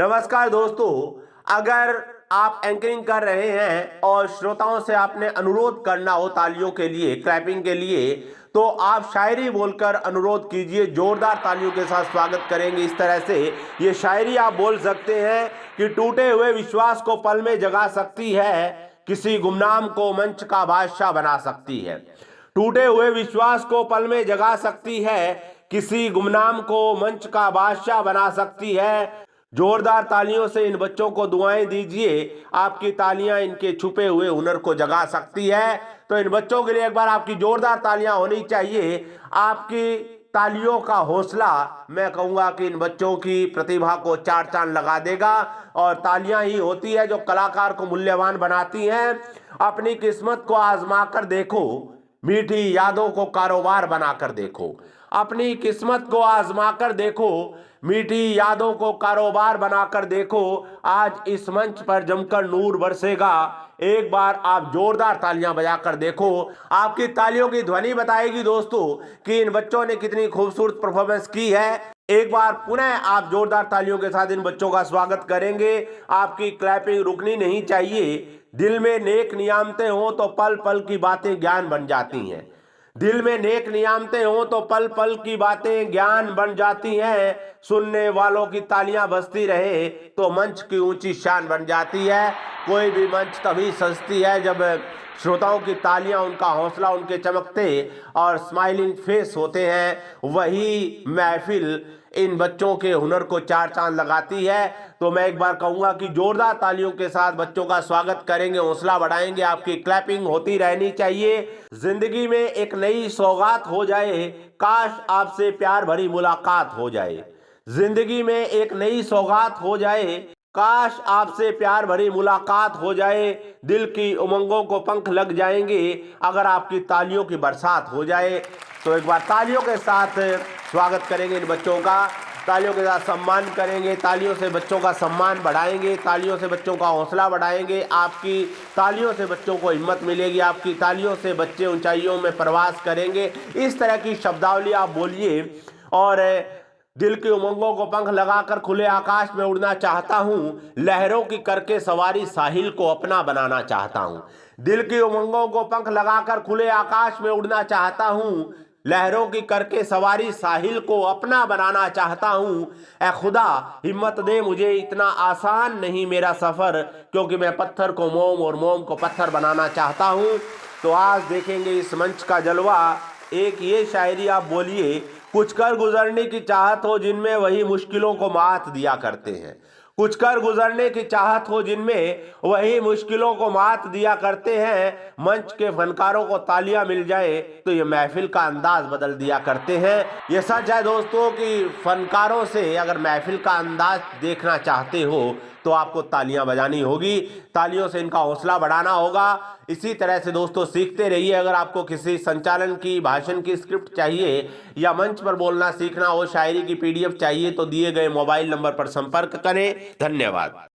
नमस्कार दोस्तों, अगर आप एंकरिंग कर रहे हैं और श्रोताओं से आपने अनुरोध करना हो तालियों के लिए, क्लैपिंग के लिए, तो आप शायरी बोलकर अनुरोध कीजिए। जोरदार तालियों के साथ स्वागत करेंगे। इस तरह से ये शायरी आप बोल सकते हैं कि टूटे हुए विश्वास को पल में जगा सकती है, किसी गुमनाम को मंच का बादशाह बना सकती है। टूटे हुए विश्वास को पल में जगा सकती है, किसी गुमनाम को मंच का बादशाह बना सकती है। जोरदार तालियों से इन बच्चों को दुआएं दीजिए। आपकी तालियां इनके छुपे हुए हुनर को जगा सकती है। तो इन बच्चों के लिए एक बार आपकी जोरदार तालियां होनी चाहिए। आपकी तालियों का हौसला, मैं कहूंगा कि इन बच्चों की प्रतिभा को चार चांद लगा देगा। और तालियां ही होती है जो कलाकार को मूल्यवान बनाती हैं। अपनी किस्मत को आजमा कर देखो, मीठी यादों को कारोबार बनाकर देखो। अपनी किस्मत को आजमा कर देखो, मीठी यादों को कारोबार बनाकर देखो। आज इस मंच पर जमकर नूर बरसेगा। एक बार आप जोरदार तालियां बजाकर देखो। आपकी तालियों की ध्वनि बताएगी दोस्तों कि इन बच्चों ने कितनी खूबसूरत परफॉर्मेंस की है। एक बार पुनः आप जोरदार तालियों के साथ इन बच्चों का स्वागत करेंगे। आपकी क्लैपिंग रुकनी नहीं चाहिए। दिल में नेक नियामतें हो तो पल पल की बातें ज्ञान बन जाती हैं। दिल में नेक नियामतें हो तो पल पल की बातें ज्ञान बन जाती हैं। सुनने वालों की तालियां बजती रहे तो मंच की ऊंची शान बन जाती है। कोई भी मंच तभी सजती है जब श्रोताओं की तालियां, उनका हौसला, उनके चमकते और स्माइलिंग फेस होते हैं। वही महफिल इन बच्चों के हुनर को चार चांद लगाती है। तो मैं एक बार कहूंगा कि जोरदार तालियों के साथ बच्चों का स्वागत करेंगे, हौसला बढ़ाएंगे। आपकी क्लैपिंग होती रहनी चाहिए। जिंदगी में एक नई सौगात हो जाए, काश आपसे प्यार भरी मुलाकात हो जाए। जिंदगी में एक नई सौगात हो जाए, काश आपसे प्यार भरी मुलाकात हो जाए। दिल की उमंगों को पंख लग जाएंगे अगर आपकी तालियों की बरसात हो जाए। तो एक बार तालियों के साथ स्वागत करेंगे इन बच्चों का, तालियों के साथ सम्मान करेंगे। तालियों से बच्चों का सम्मान बढ़ाएंगे, तालियों से बच्चों का हौसला बढ़ाएंगे। आपकी तालियों से बच्चों को हिम्मत मिलेगी, आपकी तालियों से बच्चे ऊंचाइयों में प्रवास करेंगे। इस तरह की शब्दावली आप बोलिए। और दिल की उमंगों को पंख लगाकर खुले आकाश में उड़ना चाहता हूँ, लहरों की करके सवारी साहिल को अपना बनाना चाहता हूँ। दिल की उमंगों को पंख लगाकर खुले आकाश में उड़ना चाहता हूँ, लहरों की करके सवारी साहिल को अपना बनाना चाहता हूँ। ऐ खुदा हिम्मत दे मुझे, इतना आसान नहीं मेरा सफ़र, क्योंकि मैं पत्थर को मोम और मोम को पत्थर बनाना चाहता हूँ। तो आज देखेंगे इस मंच का जलवा। एक ये शायरी आप बोलिए। कुछ कर गुजरने की चाहत हो जिनमें वही मुश्किलों को मात दिया करते हैं। कुछ कर गुजरने की चाहत हो जिनमें वही मुश्किलों को मात दिया करते हैं। मंच के फनकारों को तालियां मिल जाए तो ये महफिल का अंदाज बदल दिया करते हैं। ये सच है दोस्तों कि फनकारों से अगर महफिल का अंदाज देखना चाहते हो तो आपको तालियां बजानी होगी, तालियों से इनका हौसला बढ़ाना होगा। इसी तरह से दोस्तों सीखते रहिए। अगर आपको किसी संचालन की, भाषण की स्क्रिप्ट चाहिए या मंच पर बोलना सीखना हो, शायरी की PDF चाहिए तो दिए गए मोबाइल नंबर पर संपर्क करें। धन्यवाद।